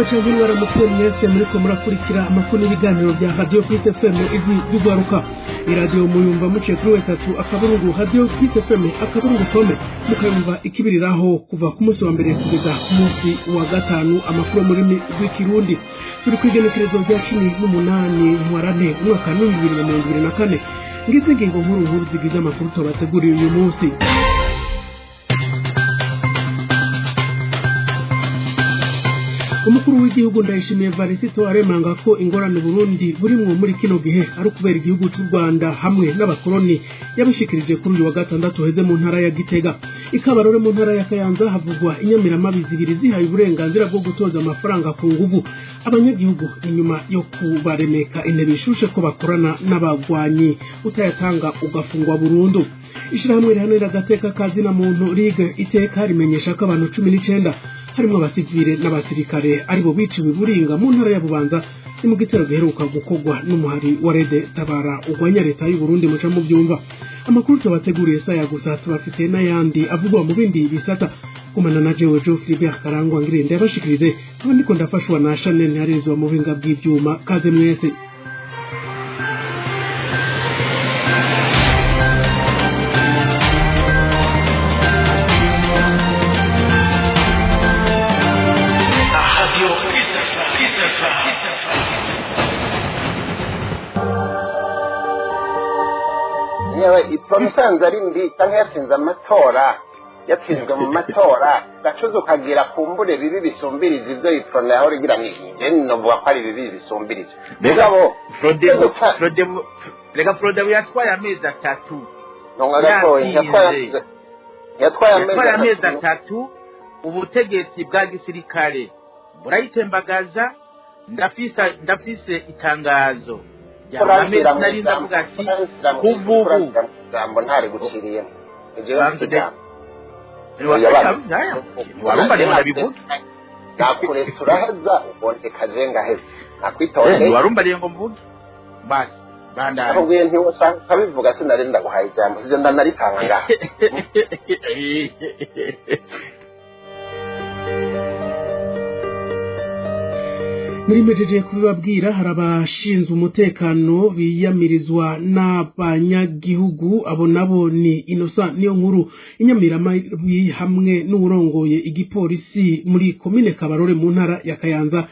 mwiriwe cyangwa mwaramutse mwese muriko murakurikira amakuru n'ibiganiro bya Radio Plus FM ijwi ry'ugwaruka. Radio muyumva muciye kuri wetatu akaburungu Radio Plus FM akaburungu kome mukayumva ikibiriraho kuva ku munsi wa mbere kugeza ku munsi wa gatanu amakuru muri rw'ikirundi. Turi kwigenekerezo rya 18 Ntwarante umwaka wa 2024. Ngize ingingo nkuru zigize amakuru tubateguriye uyu munsi. Umukuru w'igihugu Ndayishimiye Varisito aremanga ko ingorane Burundi burimwo muri kino gihe ari kubera igihugu cy'u Rwanda hamwe n'abakoloni yabishikirije kuri uyu wa gatandatu heze mu ntara ya Gitega. Ikabarore mu ntara ya Kayanza havugwa inyamiramabi zibiri zihaye uburenganzira bwo gutoza amafaranga ku nguvu abanyagihugu inyuma yo kubaremeka intebe ishushe ko bakorana n'abagwanyi utayatanga ugafungwa burundu. Ishirahamwe rihanira agateka kazi na muntu Ligue Iteka rimenyesha ko abantu 19 harimo abasivile n'abasirikare aribo biciwe Buringa mu ntara ya Bubanza ni mu gitero giheruka gukorwa n'umuhari wa Rede Tabara ugwanya leta y'u Burundi muca mu byumva. Amakuru tubateguriye saya gusa tubafite n'ayandi avugwa mu bindi bisata kumana na Jewe Geoffrey Karangwa ngirinde yabashikirize kandi ndiko ndafashwa na Chanel yarizwa mu buhinga bw'ivyuma kaze mwese. Musanze ari mbi cyangwa yatsinze amatora yatsinzwe mu matora gacuze ukagira kumbure bibi bisumbirije ibyo iprona yaho rigira nije novuga ko ari bibi bisumbirije mugabo Frode yatwaye amezi 3 yatwaye amezi 3 ubutegetsi bwa gisirikare burayitembagaza ndafise itangazo amezi nari ndavuga ati kuvubu zambo ntari guciriyemo warumba rero ndabivuga nakure turahaza ubonde kajenga heza nakwitonde warumba rero ngo mvuge basi bandana ahubwo ntiwosanga kabivuga sinari ndaguhaye ijambo sije ndanaripanga ngaha muri mejeje kubibabwira harabashinzwe umutekano biyamirizwa n'abanyagihugu abo nabo ni Innocent niyo nkuru inyamirama hamwe n'urongoye igipolisi muri komine Kabarore mu ntara ya Kayanza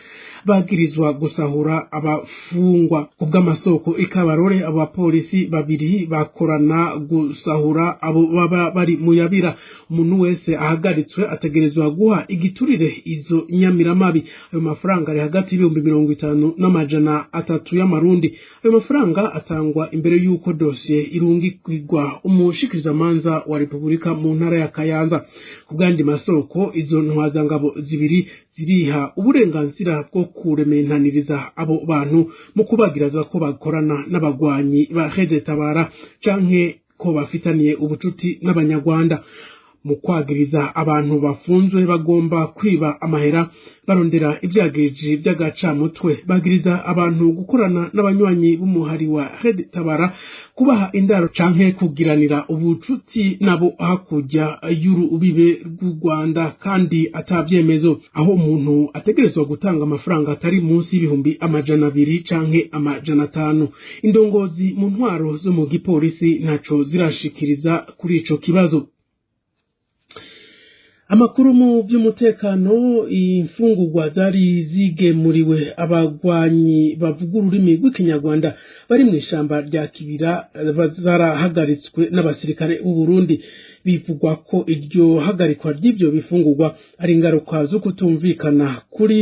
bagirizwa gusahura abafungwa kubw'amasoko ikabarore abapolisi babiri bakorana gusahura abo baba bari muyabira. Umuntu wese ahagaritswe ategerezwa guha igiturire izo nyamiramabi. Ayo mafaranga ari hagati y'ibihumbi 50 n'amajana 3 y'amarundi. Ayo mafaranga atangwa imbere y'uko dossier irungikirwa umushikiriza manza wa Republika mu ntara ya Kayanza. Kubwandi masoko izo ntwazangabo zibiri ziriha uburenganzira bwo kurementaniriza abo bantu mu kubagiraza ko bakorana n'abagwanyi ba Rede Tabara canke ko bafitaniye ubucuti n'abanyarwanda. Mu kwagiriza abantu bafunzwe bagomba kwiba amahera barondera ivyagiriji by'agacamutwe bagiriza abantu gukorana n'abanywanyi b'umuhari wa Rede Tabara kubaha indaro canke kugiranira ubucuti nabo hakujya y'urubibe rw'u Rwanda kandi atavyemezo aho umuntu ategerezwa gutanga amafaranga atari munsi y'ibihumbi amajana 2 canke amajana 5. Indongozi mu ntwaro zo mu gipolisi ntaco zirashikiriza kuri ico kibazo. Amakuru mu by'umutekano imfungurwa zari zigemuriwe abagwanyi bavuga ururimi rw'ikinyarwanda bari mu ishamba rya Kibira bazarahagaritswe n'abasirikare b'u Burundi. Bivugwa ko iryo hagarikwa ry'ibyo bifungurwa ari ingaruka zo kutumvikana kuri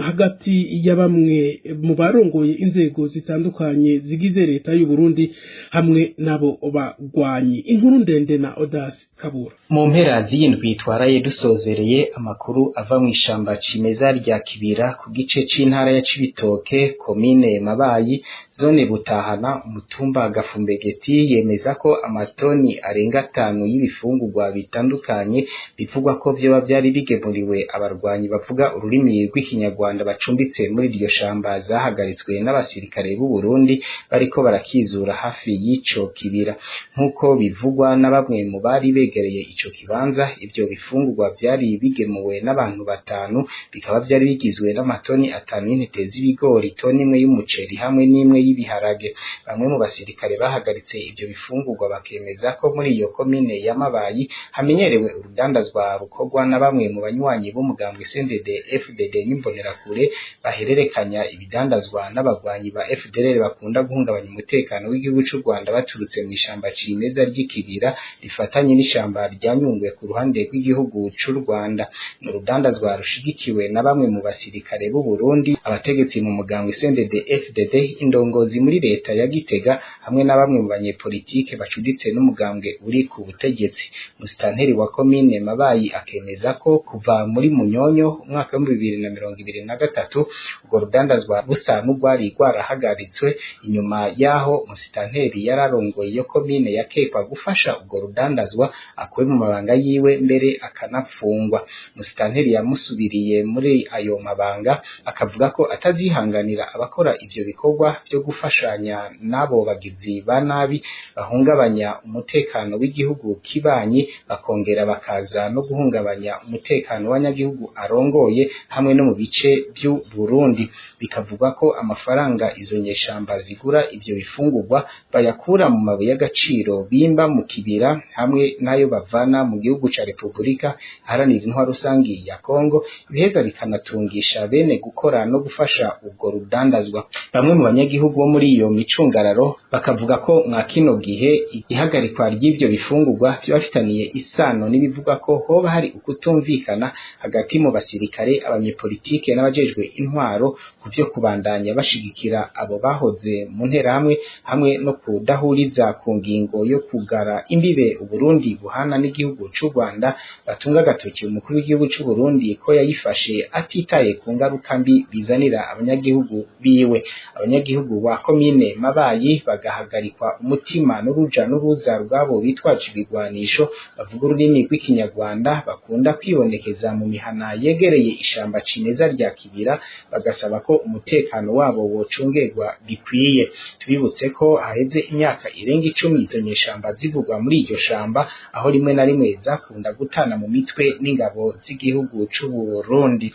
hagati ya bamwe mu barongoye inzego zitandukanye zigize leta y'u Burundi hamwe nabo bagwanyi. Inkuru ndende na Odas Kabura. Mu mpera z'indwi twaraye dusozereye amakuru ava mu ishamba cimeza rya Kibira ku gice c'intara ya Cibitoke komine Mabayi zone Butahana umutumba Gafumbegeti yemeza ko amatoni arenga 5 y'ibifungurwa bitandukanye bivugwa ko vyoba vyari bigemuriwe abarwanyi bavuga ururimi rw'ikinyarwanda bacumbitse muri iryo shamba zahagaritswe n'abasirikare b'u Burundi bariko barakizura hafi y'ico kibira. Nkuko bivugwa na bamwe mu bari begereye ico kibanza, ivyo bifungurwa vyari bigemuwe n'abantu 5 bikaba vyari bigizwe n'amatoni 5 y'intete z'ibigori, toni imwe y'umuceri hamwe n'imwe y'ibiharage. Bamwe mu basirikare bahagaritse ivyo bifungurwa bakemeza ko muri iyo komine ya Mabayi hamenyerewe urudandazwa rukorwa na bamwe mu banywanyi b'umugambwe CNDD FDD n'imbonerakure bahererekanya ibidandazwa n'abagwanyi ba FDLR bakunda guhungabanya umutekano w'igihugu cy'u Rwanda baturutse mu ishamba cimeza ry'ikibira rifatanye n'ishamba rya Nyungwe ku ruhande rw'igihugu cy'u Rwanda. N'urudandazwa rushigikiwe na bamwe mu basirikare b'u Burundi, abategetsi mu mugambwe CNDD FDD, indongozi muri leta ya Gitega hamwe na bamwe mu banyepolitike bacuditse n'umugambwe uri ku butegetsi. Musitanteri wa komine Mabayi akemeza ko kuva muri Munyonyo umwaka wa 2023 ubwo rudandazwa busa n'ugwari rwarahagaritswe. Inyuma yaho musitanteri yararongoye iyo komine yakekwa gufasha ubwo rudandazwa akuwe mu mabanga yiwe mbere akanapfungwa. Musitanteri yamusubiriye muri ayo mabanga akavuga ko atazihanganira abakora ivyo bikorwa byo gufashanya nabo bagizi ba nabi bahungabanya umutekano w'igihugu kibanyi, bakongera bakaza no guhungabanya umutekano w'abanyagihugu arongoye hamwe no mu bice by'u Burundi. Bikavuga ko amafaranga izo nyeshamba zigura ivyo bifungurwa bayakura mu mabuye y'agaciro bimba mu kibira hamwe nayo bavana mu gihugu ca Republika Iharanira Intwaro Rusangi ya Kongo, biheza bikanatungisha bene gukora no gufasha ubwo rudandazwa. Bamwe mu banyagihugu bo muri iyo micungararo bakavuga ko mwa kino gihe ihagarikwa ry'ivyo bifungurwa byabafitaniye isano n'ibivuga ko hoba hari ukutumvikana hagati mu basirikare, abanyepolitike n'abajejwe intwaro kuvyo kubandanya bashigikira abo bahoze mu nterahamwe hamwe no kudahuriza ku ngingo yo kugara imbibe Uburundi buhana n'igihugu cy'u Rwanda. Batunga agatoki umukuru w'igihugu cy'u Burundi ko yayifashe atitaye ku ngaruka mbi bizanira abanyagihugu biwe. Abanyagihugu ba komine Mabayi bagahagarikwa umutima n'uruja n'uruza rwabo bitwaje ibigwanisho bavuga ururimi rw'ikinyarwanda bakunda kwibonekeza mu mihana yegereye ishamba cimeza rya Kibira, bagasaba ko umutekano wabo wocungerwa bikwiye. Tubibutse ko haheze imyaka irenga 10 izo nyeshamba zivugwa muri iryo shamba, aho rimwe na rimwe zakunda gutana mu mitwe n'ingabo z'igihugu cy'u Burundi.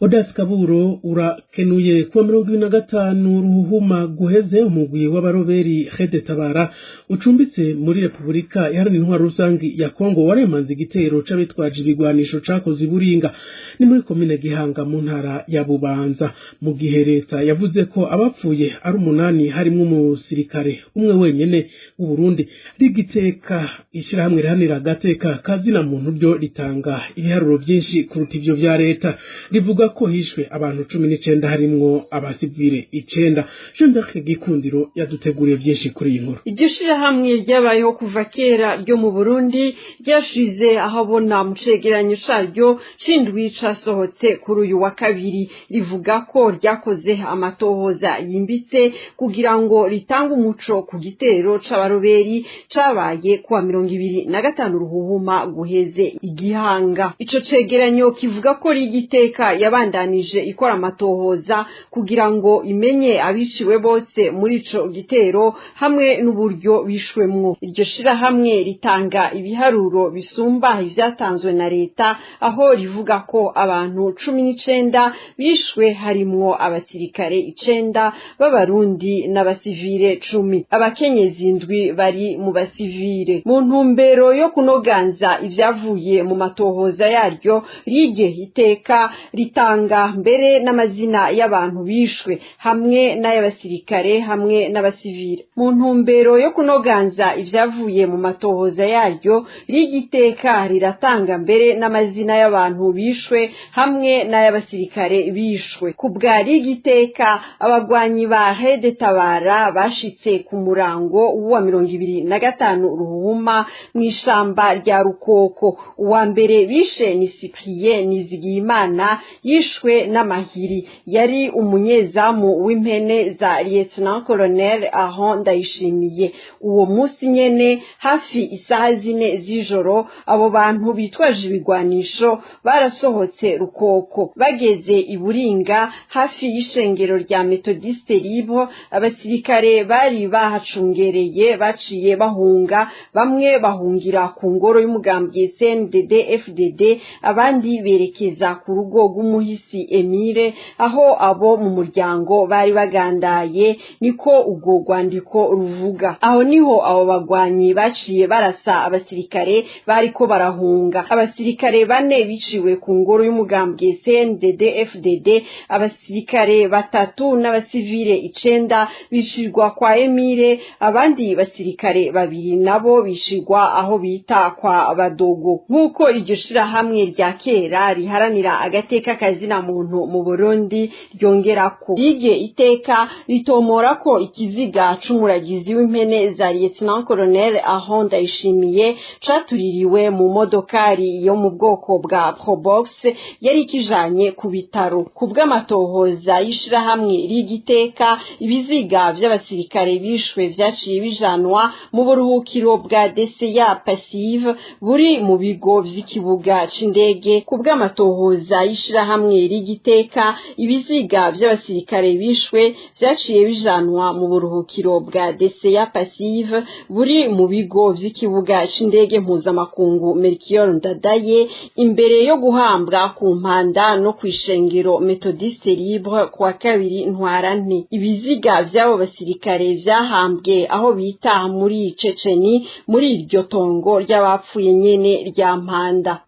Odas Kaburo urakenuye kuwa 25 ruhuma guheze umugwi w'abaroberi Hede Tabara ucumbitse muri Republika Iharanira Intwaro Rusangi ya Kongo waremanze igitero c'abitwaje ibigwanisho cakoze Buringa ni muri komine Gihanga mu ntara ya Bubanza, mu gihe leta yavuze ko abapfuye ari 8 harimo umusirikare umwe wenyene w'u Burundi. Rigiteka ishirahamwe rihanira agateka kazina muntu ryo ritanga ibiharuro byinshi kuruta ivyo vya leta, rivuga ko hishwe abantu 19 harimwo abasivile 9. Jean-Jacques Gikundiro yaduteguriye byinshi kuri iyi nkuru. Iryo shirahamwe ryabayeho kuva kera ryo mu Burundi ryashize ahabona mu cegeranyo caryo cindwi casohotse kuri uyu wa kabiri, rivuga ko ryakoze amatohoza yimbitse kugira ngo ritanga umuco ku gitero c'abaroberi cabaye kuwa 25 ruhuhuma guheze Igihanga. Ico cegeranyo kivuga ko rigiteka yabandanije ikora amatohoza kugira ngo imenye abiciwe bose muri ico gitero hamwe n'uburyo bishwemwo. Iryo shirahamwe ritanga ibiharuro bisumba ivyatanzwe na leta, aho rivuga ko abantu 19 bishwe harimwo abasirikare 9 b'abarundi n'abasivile 10. Abakenyezi 7 bari mu basivile. Mu ntumbero yo kunoganza ivyavuye mu matohoza yaryo, rige iteka ritanga mbere n'amazina y'abantu bishwe hamwe n'ay'abasirikare hamwe n'abasivile. Mu ntumbero yo kunoganza ivyavuye mu matohoza yaryo, rigiteka riratanga mbere n'amazina y'abantu bishwe hamwe n'ay'abasirikare bishwe. Kubwa rigiteka abagwanyi ba Hede Tabara bashitse ku murango wa 25 ruhuma mw'ishamba rya Rukoko. Uwa mbere bishe ni Cyprien Nizigiyimana yishwe n'amahiri yari umunyezamu w'impene za Lieutenant Colonel Aho Ndayishimiye. Uwo musi nyene hafi isaha 4 z'ijoro abo bantu bitwaje ibigwanisho barasohotse Rukoko bageze iburinga hafi y'ishengero rya Methodiste Libre. Abasirikare bari bahacungereye baciye bahunga, bamwe bahungira ku ngoro y'umugambwe CNDD FDD, abandi berekeza ku rugo rw'umuhisi Emile aho abo mu muryango bari bagandaye, niko ubwo rwandiko ruvuga. Aho niho abo bagwanyi baciye barasa abasirikare bariko barahunga. Abasirikare 4 biciwe ku ngoro y'umugambwe CNDD FDD, abasirikare 3 n'abasivile 9 bicirwa kwa Emile, abandi basirikare 2 nabo bicirwa aho bita kwa Badogo. Nkuko iryo shirahamwe rya kera riharanira agateka kazina muntu mu Burundi ryongerako, rige iteka ritomora ko ikiziga c'umuragizi w'impene za Lieutenant Colonel Aho Ndayishimiye catuririwe mu modokari yo mu bwoko bwa Probox yari kijanye ku bitaro. Kubw'amatohoza y'ishirahamwe rigiteka, ibiziga vy'abasirikare bishwe vyaciye bijanwa mu buruhukiro bwa DCA Passive buri mu bigo vy'ikibuga c'indege. Kubw'amatohoza y'ishirahamwe rigiteka, ibiziga vy'abasirikare bishwe vyaciye bijanwa mu buruhukiro bwa DCA Passive buri mu bigo vy'ikibuga c'indege mpuzamakungu Melchior Ndadaye, imbere yo guhambwa ku mpanda no kwishengero Methodiste Libre kwa 2 Ntwarante. Ibiziga vy'abo basirikare vyahambwe aho bita muri Ceceni, muri iryo tongo ry'abapfuye nyene rya Mpanda.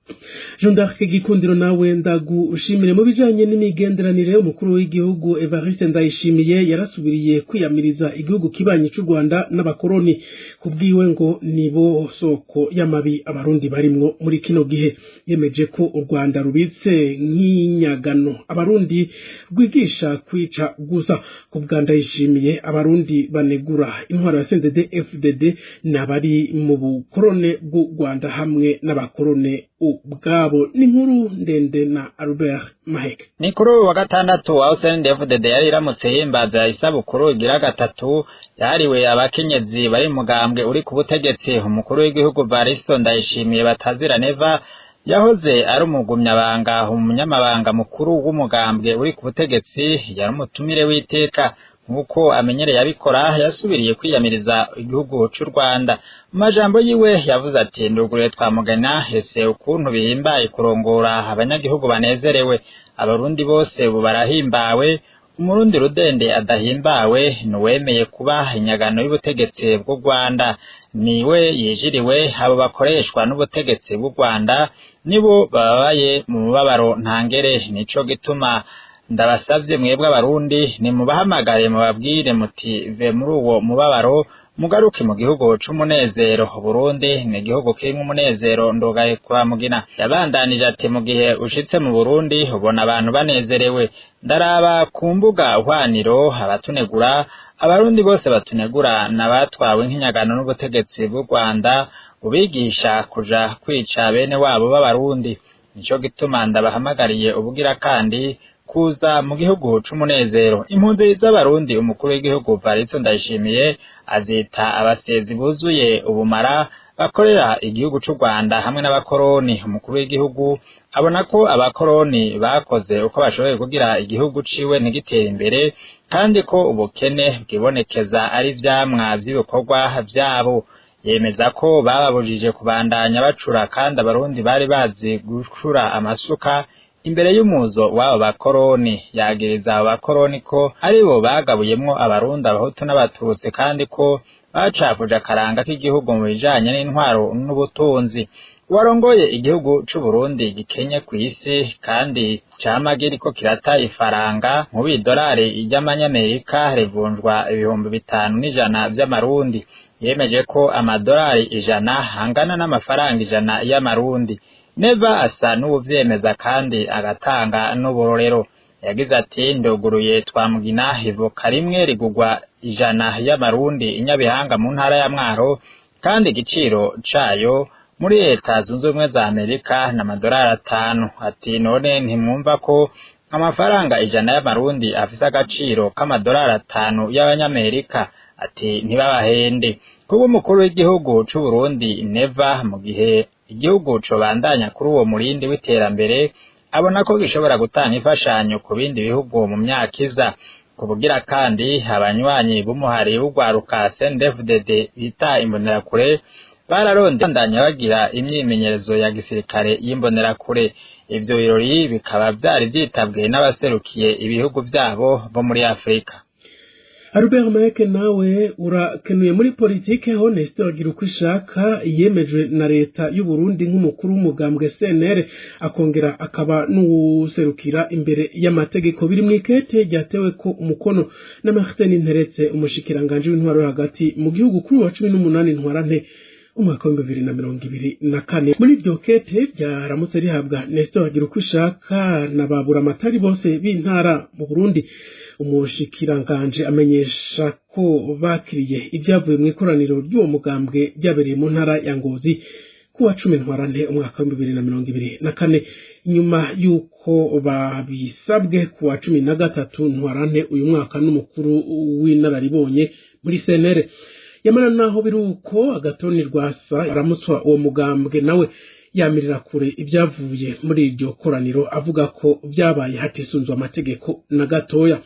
Jean d'Arc Gikundiro nawe ndagushimire. Mu bijanye n'imigenderanire, umukuru w'igihugu Evariste Ndayishimiye yarasubiriye kwiyamiriza igihugu kibanyi c'u Rwanda n'abakoroni. Kubwiwe ngo nibo soko y'amabi abarundi barimwo muri kino gihe. Yemeje ko u Rwanda rubitse nk'inyagano abarundi rwigisha kwica gusa. Kubwa Ndayishimiye, abarundi banegura intwaro ya CNDD FDD n'abari mu bukorone bw'u Rwanda hamwe n'abakorone ubwabo. N'inkuru ndende na Albert Maheke. Ni kuri wa gatandatu aho CNDD-FDD yari iramutse himbaza isabukuru igira gatatu yahariwe abakenyezi bari mugambwe uri ku butegetsi. Umukuru w'igihugu Evariste Ndayishimiye batazira Neva yahoze ari umugumyabanga, umunyamabanga mukuru w'umugambwe uri ku butegetsi, yari umutumire w'iteka. Nkuko amenyereye abikora, yasubiriye kwiyamiriza igihugu c'u Rwanda. Mu majambo yiwe yavuze ati, ndugure twamugana hese ukuntu bihimbaye kurongora abanyagihugu banezerewe. Abarundi bose ubu barahimbawe, umurundi rudende adahimbawe nuwemeye kuba inyagano y'ubutegetsi bw'u Rwanda. Niwe yijiriwe, abo bakoreshwa n'ubutegetsi bw'u Rwanda nibo babaye mu mubabaro ntangere. Nico gituma ndabasavye mwebwe abarundi, nimubahamagare mubabwire muti ve muri uwo mubabaro mugaruke mu gihugu c'umunezero. Burundi ni igihugu kirimwo umunezero ndogaye kwa mugina. Yabandanije ati, mu gihe ushitse mu Burundi ubona abantu banezerewe. Ndaraba ku mbuga hwaniro abatunegura, abarundi bose batunegura n'abatwawe nk'inyagano n'ubutegetsi bw'u Rwanda bubigisha kuja kwica bene wabo b'abarundi. Nico gituma ndabahamagariye ubugira kandi kuza mu gihugu c'umunezero. Impunzi z'abarundi umukuru w'igihugu Evariste Ndayishimiye azita abasezi buzuye ubumara bakorera igihugu c'u Rwanda hamwe n'abakoroni. Umukuru w'igihugu abona ko abakoroni bakoze uko bashoboye kugira igihugu ciwe ntigitere imbere, kandi ko ubukene bwibonekeza ari vyamwa vy'ibikorwa vyabo. Yemeza ko bababujije kubandanya bacura, kandi abarundi bari bazi gucura amasuka imbere y'umuzo w'abo bakoroni. Yagiriza abo bakoroni ko aribo bagabuyemwo abarundi, abahutu n'abatutsi, kandi ko bacafuje akaranga k'igihugu mu bijanye n'intwaro n'ubutunzi. Warongoye igihugu c'u Burundi gikenye kw'isi kandi cama kiriko kirata ifaranga mu bidolari ry'amanyamerika rivunjwa 500 vy'amarundi. Yemeje ko amadolari 100 angana n'amafaranga 100 y'amarundi. Neva asa n'uvyemeza kandi agatanga n'uburorero. Yagize ati, ndoguruye twamugina ivoka rimwe rigugwa 100 y'amarundi inyabihanga mu ntara ya Mwaro, kandi igiciro cayo muri Leta Zunze Ubumwe za Amerika n'amadolari 5. Ati, none ntimwumva ko amafaranga 100 y'amarundi afise agaciro k'amadolari 5 y'abanyamerika. Ati ntibabahende kuba umukuru w'igihugu c'u Burundi neva mu gihe igihugu co bandanya kuri uwo murindi w'iterambere, abona ko gishobora gutanga imfashanyo ku bindi bihugu mu myaka iza. Kubugira kandi abanywanyi b'umuhari w'ugwaruka CNDD-FDD bita imbonerakure bararondandanya bagira imyimenyerezo ya gisirikare y'imbonerakure. Ivyo birori bikaba vyari vyitabwe n'abaserukiye ibihugu vyabo bo muri Afrika. Albert Mayeke nawe urakenuye muri politike. ho Nestor Girukwishaka yemejwe na leta y'u Burundi nk'umukuru w'umugambwe CNL, akongera akaba n'userukira imbere y'amategeko. Biri mu ikete ryatewe ko umukono na Martin Nteretse, umushikiranganje w'intwaro hagati mu gihugu kuri wa 18 ntwarante umwaka wa 2024. muri iryo kete ryaramutse rihabwa Nestor Girukwishaka na babura amatari bose b'intara mu Burundi. Umushikiranganje amenyesha ko bakiriye ibyavuye mu ikoraniro ry'uwo mugambwe ryabereye mu ntara ya Ngozi ku wa 10 ntwarante umwaka wa 2024, nyuma yuko babisabwe ku wa 13 ntwarante uyu mwaka n'umukuru w'inararibonye muri CNL. Yamara naho biruko Agatoni Rwasa aramutswa uwo mugambwe nawe yamirira kure ibyavuye muri iryo koraniro, avuga ko byabaye hatisunzwe amategeko na gatoya.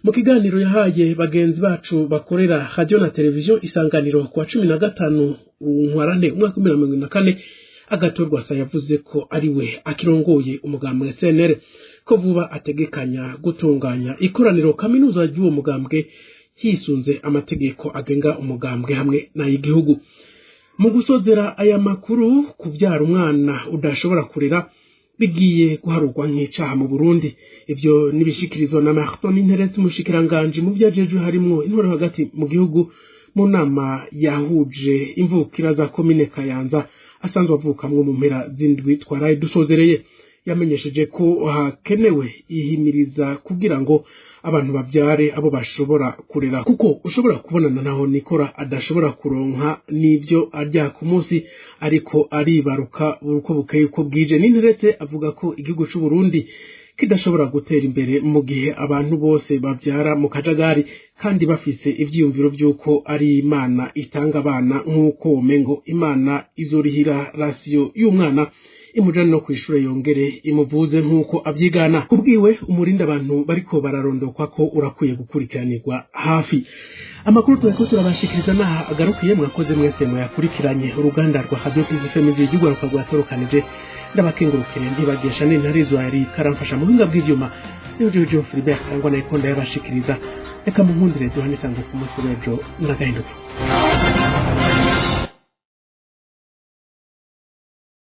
Mu kiganiro yahaye bagenzi bacu bakorera radio na televiziyo Isanganiro ku wa 15 ntwarante umwaka wa 2024, Agatoni Rwasa yavuze ko ari we akirongoye umugambwe CNL, ko vuba ategekanya gutunganya ikoraniro kaminuza ry'uwo mugambwe hisunze amategeko agenga umugambwe hamwe n'ay'igihugu. Mu gusozera aya makuru, kuvyara umwana udashobora kurera bigiye guharurwa nk'icaha mu Burundi. Ivyo nibishikirizwa na Martin Nteretse, umushikiranganje mu vyajejwe harimwo intwaro hagati mu gihugu, mu nama yahuje imvukira za komine Kayanza asanzwe avukamwo mu mpera z'indwi twaraye dusozereye. Yamenyesheje ko hakenewe ihimiriza kugira ngo abantu bavyare abo bashobora kurera, kuko ushobora kubonana naho nikora adashobora kuronka n'ivyo arya ku munsi, ariko aribaruka uko bukeye uko bwije. Ninteretse avuga ko igihugu c'u Burundi kidashobora gutera imbere mu gihe abantu bose bavyara mu kajagari kandi bafise ivyiyumviro vy'uko ari Imana itanga abana, nk'uko womengo Imana izorihira rasiyo y'umwana imujana no kw'ishure yongere imuvuze nk'uko avyigana. Kubwiwe umurindi abantu bariko bararondokwa ko urakwiye gukurikiranirwa hafi. Amakuru turiko turabashikiriza naha agarukiye. Mwakoze mwese muyakurikiranye. Uruganda rwa Radio FM ry'ugwaruka rwatorokanije ndabakengurukire ntibagesha n'intarizwa yari karamfasha mu buhinga bw'ivyuma. Jojo Philibert cyangwa na ikonda yabashikiriza. Reka mu nkundire duhane sango ku musi w'ejo n'agahinduka.